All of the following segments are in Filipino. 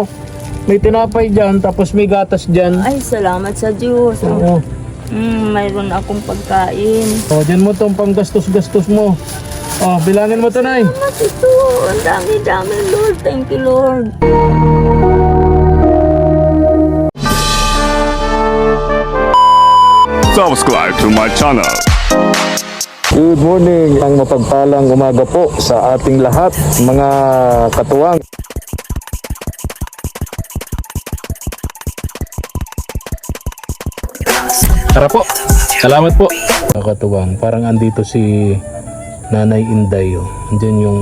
oh. May tinapay dyan, tapos may gatas dyan. Ay, salamat sa Diyos. Oo. Mayroon akong pagkain. O, dyan mo itong panggastos-gastos mo. O, bilangin mo ito, Nay. Salamat ito. Ang dami-dami, Lord. Thank you, Lord. Subscribe to my channel. Good morning, ang mapagpalang umaga po sa ating lahat, mga katuwang. Tara po, salamat po. Mga katuwang, parang andito si Nanay Inday. Oh. Andyan yung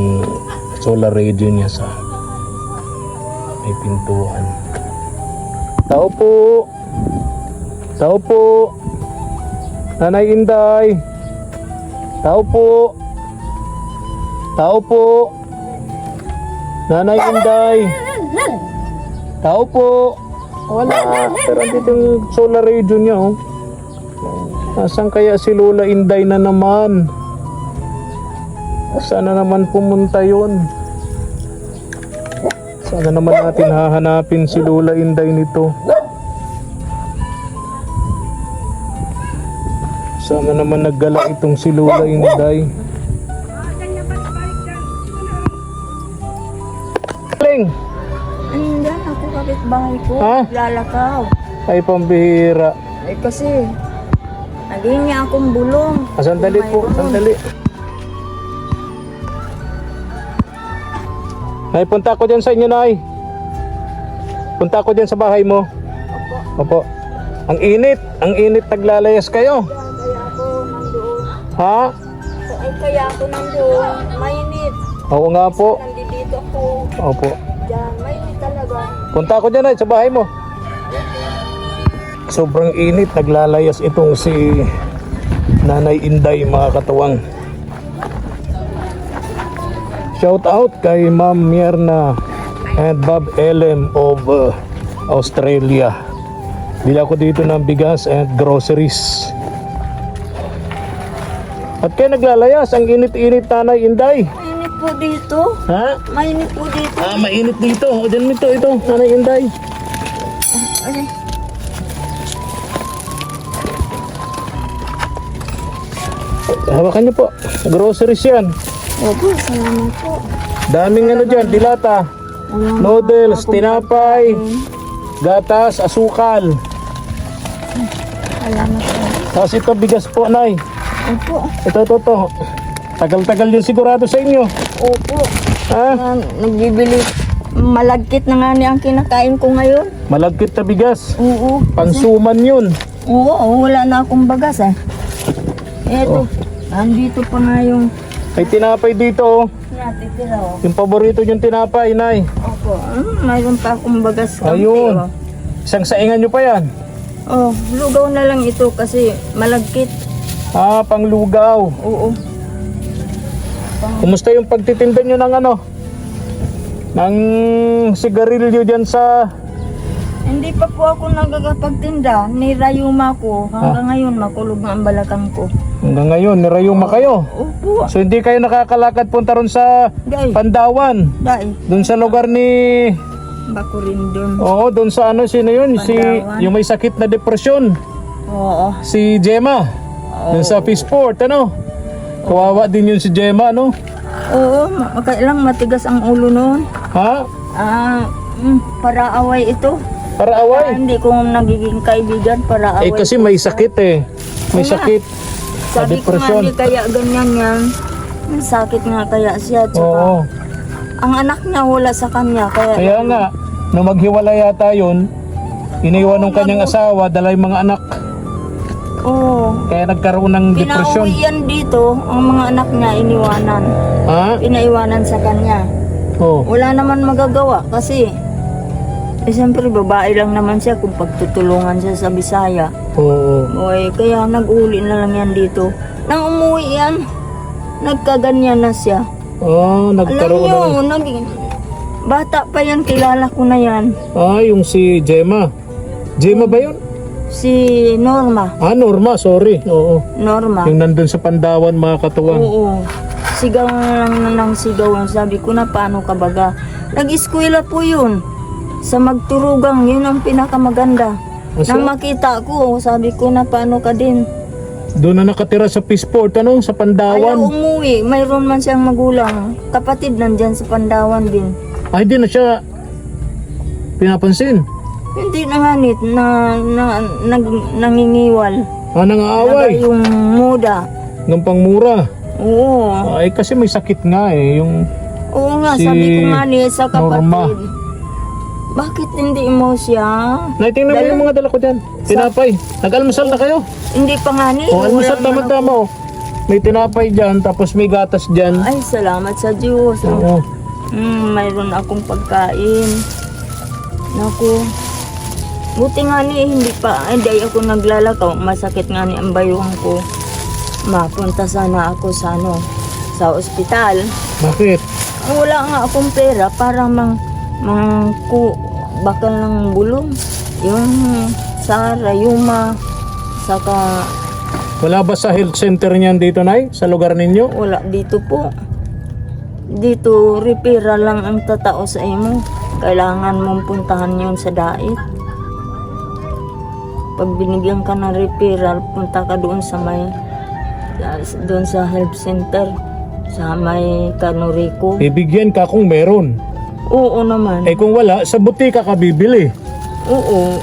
solar radio niya sa may pintuan. Tao po. Tao po. Nanay Inday. Tao po. Tao po. Nanay Inday. Tao po. Wala. Pero andito yung solar radio niya. Oh. Nasaan kaya si Lola Inday na naman? Sana naman pumunta yun. Sana naman natin hahanapin si Lola Inday nito. Sana naman naggala itong si Lola Inday. Ling! Andiyan ako, kapitbahay ko. Ha? Lalakaw. Ay, pambihira. Eh kasi, naging niya akong bulong. Sandali po, sandali. Nay, punta ako dyan sa inyo, Nay. Punta ako dyan sa bahay mo. Opo. Ang init naglalayas kayo. Kaya ako nandoon. Ha? Kaya ako nandoon. Mainit. Oo nga po. Nandito ako. Opo. Diyan, mainit talaga. Punta ako dyan, Nay, sa bahay mo. Sobrang init, naglalayas itong si Nanay Inday, mga katuwang. Shout out kay Ma'am Mierna and Bob Elem of Australia. Bili ako dito ng bigas and groceries. At kayo naglalayas, ang init-init, Nanay Inday. Mainit po dito. Ha? Mainit po dito. Mainit dito. O, dyan mo ito, Nanay Inday. Ay, Hawakan niyo po. Groceries yan. opo, salamat po. Daming ano dyan, dilata, noodles, tinapay, gatas, asukal. Salamat po. Tapos ito, bigas po, Nay. Opo. Ito. Tagal-tagal yun sigurado sa inyo. Opo. Ha? Nagbibili. Malagkit na nga niya ang kinakain ko ngayon. Malagkit na bigas. Oo. Pansuman yun. Oo, wala na akong bagas eh. Eto, andito pa nga yung May tinapay dito, oh. natitira oh. Yung paborito yung tinapay, Nay. Opo, mayroon pa akong bagas. Kampi, Ayun. Isang saingan nyo pa yan. Oh, lugaw na lang ito kasi malagkit. Panglugaw. Oo. Kumusta yung pagtitinda nyo ng ano? Ng sigarilyo dyan sa... Hindi pa po ako nagkakapagtinda. Nirayuma ko. Hanggang ngayon, makulog na ang balakang ko. Hanggang ngayon, nirayuma kayo. Opo. So hindi kayo nakakalakad punta ron sa Dahil, Pandawan? dahil. Doon sa lugar ni... Bako rin dun. Oo, doon sa ano, sino yun? Si, Pandawan. yung may sakit na depresyon. Oo. Si Gemma. Doon sa Peaceport, ano? Kawawa din yun si Gemma, ano? Oo, kailang matigas ang ulo noon. Ha? Para away ito. Para away? Hindi ko nagiging kaibigan para away. Kasi may sakit eh. May sakit. Sabi ko nga, depression. hindi kaya ganyan yan. May sakit nga kaya siya. Tsaka, Oo. ang anak niya wala sa kanya. Kaya nga, nung maghiwalay yata yun, iniwan ng kanyang asawa, dala yung mga anak. Oo. Kaya nagkaroon ng depresyon. Pinauwi yan dito, ang mga anak niya iniwanan. Ha? Pinaiwanan sa kanya. Oo. Wala naman magagawa kasi siyempre babae lang naman siya kung pagtutulungan siya sa Bisaya. Oo. Oy, kaya nag-uli na lang yan dito. Nang umuwi yan, nagkaganyan na siya. Oh, Alam nagkaroon niyo, ng... bata pa yan, kilala ko na yan. yung si Gemma. Gemma ba yun? Si Norma. Norma, sorry. Oo. Norma. Yung nandun sa Pandawan, mga katuwang. Oo. Sigaw na lang na ng sigaw. Sabi ko na, paano ka baga? Nag-eskwela po yun. Sa Magturugang, yun ang pinakamaganda. Asa? Nang makita ko, sabi ko na paano ka din. Doon na nakatira sa Peaceport, ano? Sa Ayaw Pandawan. umuwi, mayroon man siyang magulang. Kapatid nandyan sa Pandawan din. Ay, di na siya pinapansin. Hindi na nga nit, nangingiwal. Nangaaway. Yung muda. Ng pangmura. Oo. Ay, kasi may sakit nga eh. Yung Oo nga, Si sabi ko nga ni sa kapatid. Norma. Bakit hindi mo siya? Naitingnan mo yung mga dala ko dyan. Tinapay. Nag-almusal na kayo. Hindi pa nga ni. O, almusal wala naman tama-tama oh. May tinapay dyan, tapos may gatas dyan. Ay, salamat sa Diyos. Oo. Mayroon akong pagkain. Naku. Buti nga ni, hindi ako naglalakaw. Masakit nga ni ang bayuhan ko. Mapunta sana ako sa ospital. Bakit? Wala nga akong pera para bakal ng bulong. Yung sa Rayuma, saka Wala ba sa health center niyan dito, Nay? Sa lugar ninyo? wala dito po. Dito, referral lang ang tatao sa imo. Kailangan mong puntahan yun sa dait. Pag binigyan ka ng referral, punta ka doon sa health center. Sa may Canorico. Bibigyan ka kung meron. Oo naman. Eh kung wala, sa butika ka bibili. Oo,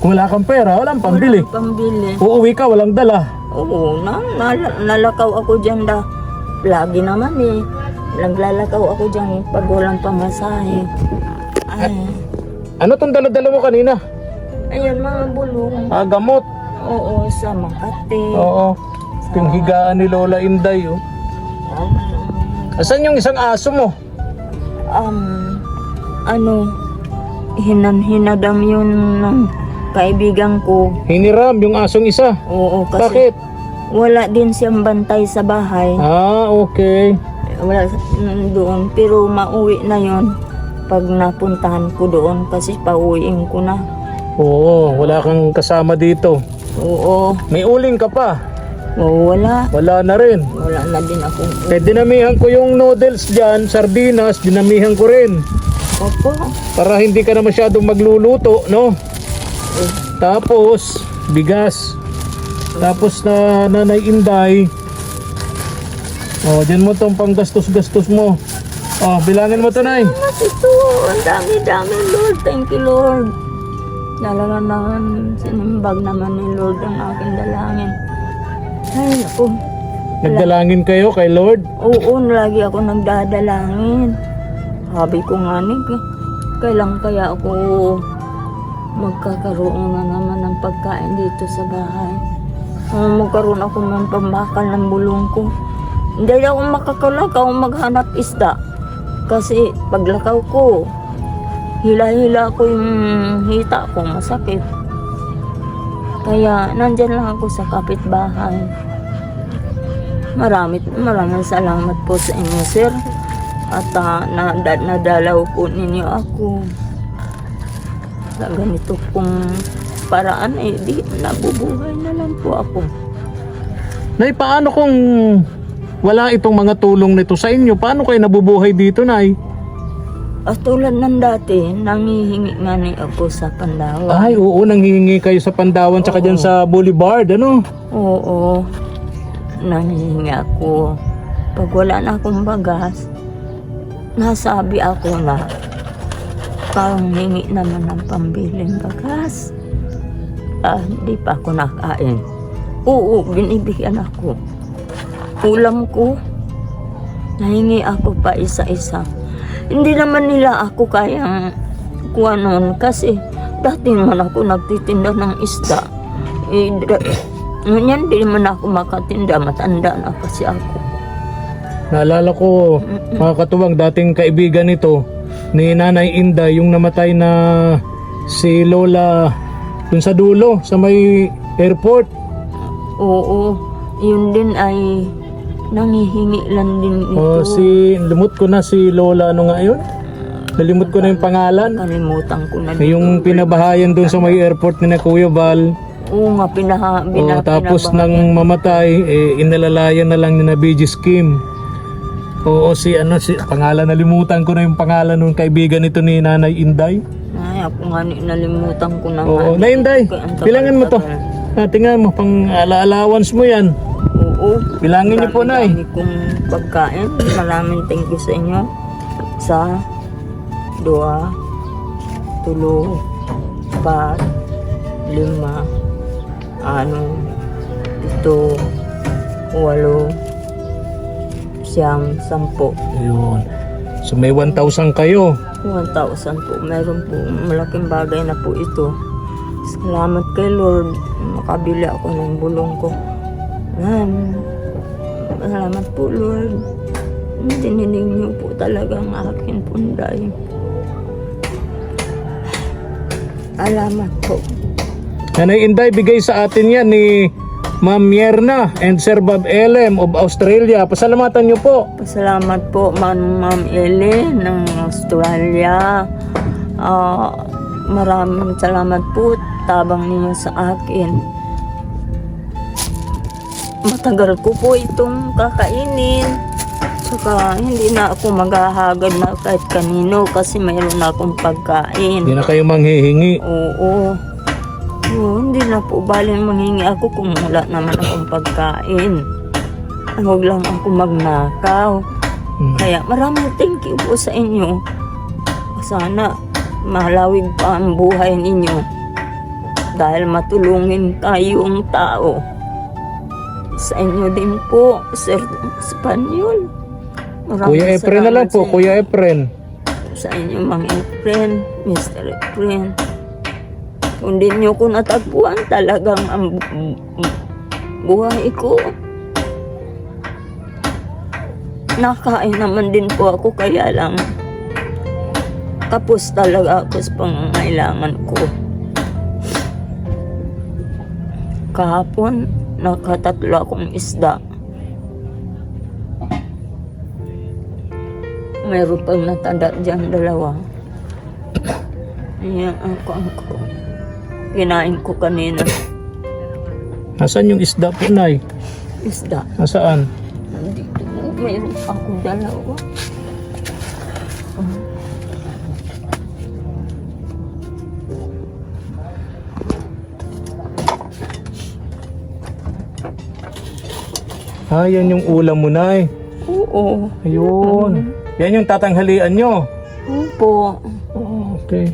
Kung wala kang pera, walang pambili. pambili. Uuwi ka, walang dala. Oo, nalakaw ako dyan lagi naman eh. Naglalakaw ako dyan pag walang pamasahe. Ay, Ano tong dala-dala mo kanina? ayun mga bulong. Gamot. Oo, sa Makati. Oo. Yung higaan ni Lola Inday, oh. Asan yung isang aso mo? Hinadam yun ng kaibigan ko. Hiniram yung asong isa. Oo, kasi Bakit? wala din siyang bantay sa bahay. Okay. Wala doon, pero mauwi na yon pag napuntahan ko doon kasi pauwiin ko na. Oo, wala kang kasama dito. Oo, May uling ka pa. wala. Wala na rin. Wala na din ako. Dinamihan ko yung noodles dyan, sardinas, dinamihan ko rin. Opo. Para hindi ka na masyadong magluluto, no? Tapos, bigas. Tapos na Nanay Inday. Dyan mo tong panggastos-gastos mo. Bilangin mo to, Nay. Salamat ito. Ang dami-dami, Lord. Thank you, Lord. Talaga naman, sinimbag naman ni Lord ang aking dalangin. Ay, ako. Nagdalangin kayo kay Lord? Oo, lagi ako nagdadalangin. Sabi ko nga ni, kailan kaya ako magkakaroon na naman ng pagkain dito sa bahay. Magkaroon ako ng pambakal ng bulong ko. Hindi ako makakalakaw maghanap isda. Kasi paglakaw ko, hila-hila ko yung hita ko, masakit. Kaya nandyan lang ako sa kapitbahay. Maraming salamat po sa inyo, sir. At nadalaw po ninyo ako. Sa ganito pong paraan, di nabubuhay na lang po ako. Nay, paano kung wala itong mga tulong nito sa inyo? Paano kayo nabubuhay dito, Nay? At tulad ng dati, nangihingi nga ni ako sa Pandawan. Ay, oo, nanghihingi kayo sa Pandawan tsaka dyan sa Boulevard, ano? Oo, nangihingi ako. Pag wala na akong bagas, nasabi ako na parang hingi naman ng pambiling bagas. Hindi pa ako nakain. Oo, binibigyan ako. Ulam ko, nahingi ako pa isa-isa. Hindi naman nila ako kayang kuha noon kasi dati man ako nagtitinda ng isda. Ngayon di man ako makatinda, matanda na kasi ako. Naalala ko, mga katuwang, dating kaibigan nito ni Nanay Inday, yung namatay na si Lola dun sa dulo, sa may airport. Oo, yun din ay nangihingi lang din ito. Limot ko na si Lola, ano nga yun? Nalimot ko na yung pangalan. Kalimutan ko na Yung pinabahayan dun sa may airport ni na Kuya Val. Oo nga, Tapos nang mamatay, inalalayan na lang ni na BG Scheme. Oo, si pangalan, nalimutan ko na yung pangalan ng kaibigan nito ni Nanay Inday. Ay, ako nga nalimutan ko na Oo, nga. Nay Inday, Kaya ang bilangin mo to. tagal-tagal. Tingnan mo, pang allowance mo yan. Oo. Bilangin niyo po, Nay. Dami kong pagkain. Maraming thank you sa inyo. Sa 2, 3, 4, 5, 6, 7, 8, 10. Ayun. So may 1,000 kayo. 1,000 po. Meron po. Malaking bagay na po ito. Salamat kay Lord. Makabili ako ng bulong ko. Salamat po, Lord. Tininig niyo po talaga ang aking punday. Salamat po. Nanay Inday, bigay sa atin yan ni Ma'am Mierna and Sir Bob Elem of Australia. Pasalamatan niyo po. Pasalamat po, Ma'am Ellen ng Australia. Maraming salamat po. Tabang ninyo sa akin. Matagal ko po itong kakainin. Saka hindi na ako maghahagad na kahit kanino kasi mayroon na akong pagkain. Hindi na kayo manghihingi. Oo. Hindi na po balin manghingi ako kung wala naman akong pagkain. Huwag lang ako magnakaw. Kaya maraming thank you po sa inyo. Sana malawig pa ang buhay ninyo dahil matulungin kayong tao. Sa inyo din po, Sir Espanyol. Kuya Efren na lang po, Kuya Efren. Sa inyo, Mang Efren, Mr. Efren. Kung di nyo ko natagpuan, talagang ang buhay ko. Nakain naman din po ako, kaya lang tapos talaga ako sa pangangailangan ko. Kahapon, nakatatlo akong isda. Mayroon pang natanda dyan, 2. Ayan, ako. Kinain ko kanina. Nasaan yung isda po, Nay? Isda. Nasaan? Dito, mayroon akong 2. Yan yung ulam mo, Nay. Oo. Ayun. Yan yung tatanghalian nyo. Opo. Okay.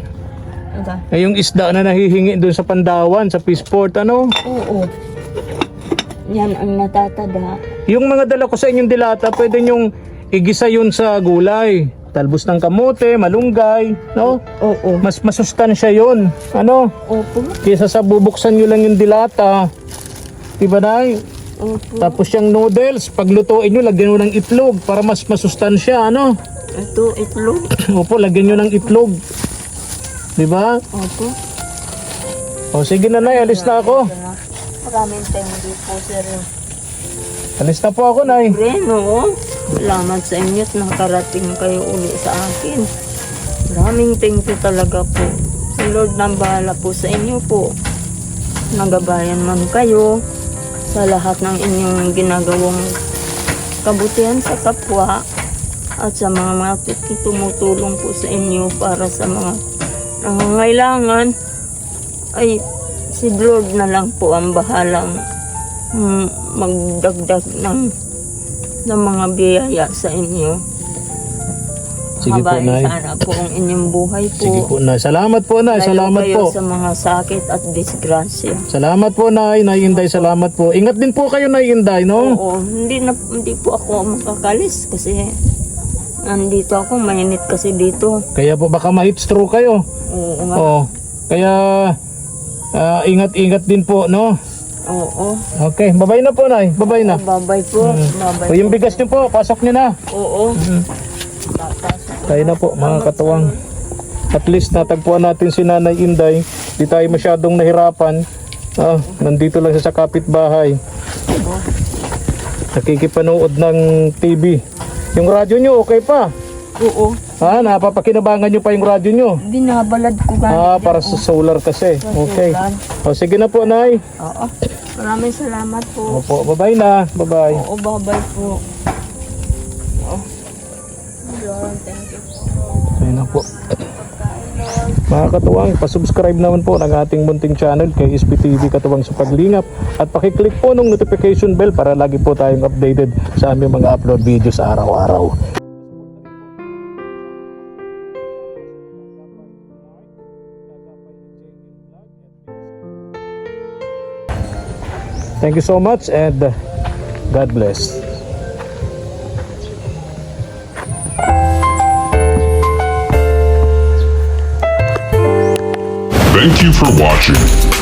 Yung isda na nahihingi doon sa Pandawan, sa Peaceport, ano? Oo. Yan ang natatada. Yung mga dala ko sa inyong dilata, pwede nyong igisa yun sa gulay. Talbos ng kamote, malunggay, no? Oo. Mas masustansya yun, ano? Opo. Kesa sa bubuksan nyo lang yung dilata. Diba, Nay? Opo. Tapos yung noodles, paglutuin nyo, lagyan nyo ng itlog para mas masustansya, ano? Ito, itlog. Opo, lagyan nyo ng itlog. Diba? Opo. O sige na, Nay, alis na ako. Maraming thank you po, sir. Alis na po ako, Nay. Breno, salamat sa inyo at nakarating kayo uli sa akin. Maraming thank you talaga po. Si Lord nang bahala po sa inyo po. Nagabayan man kayo sa lahat ng inyong ginagawang kabutihan sa kapwa at sa mga tumutulong po sa inyo para sa mga nangangailangan. Ay, si Lord na lang po ang bahalang magdagdag ng mga biyaya sa inyo. Sige po, Mabayan Nay. sana po ang inyong buhay po. Sige po, Nay. Salamat po, Nay. Layo Salamat kayo po. sa mga sakit at disgrasya. Salamat po, Nay. Nay Inday, salamat po. Ingat din po kayo, Nay Inday, no? Oo, hindi po ako makakalis kasi nandito ako, mainit kasi dito. Kaya po baka ma-heat stroke kayo. Oo nga. Oo. Kaya ingat-ingat din po, no? Oo. Okay, babay na po, Nay. Babay na. Babay po. Babay O yung bigas niyo po, pasok niyo na. Oo. Tayo na po, mga katuwang. At least natagpuan natin si Nanay Inday. Di tayo masyadong nahirapan. Nandito lang siya sa kapitbahay. Nakikipanood ng TV. Yung radyo nyo, okay pa? Oo. Napapakinabangan nyo pa yung radyo nyo? Binabalad ko ganit. Para sa solar kasi. Okay. O sige na po, Nay. Oo. Maraming salamat po. Opo, bye-bye na. Bye-bye. Oo, babay po. Oo. po. Mga katuwang, pasubscribe naman po ng ating munting channel kay SPTV Katuwang sa Paglingap at pakiclick po ng notification bell para lagi po tayong updated sa aming mga upload videos araw-araw. Thank you so much and God bless. Thank you for watching.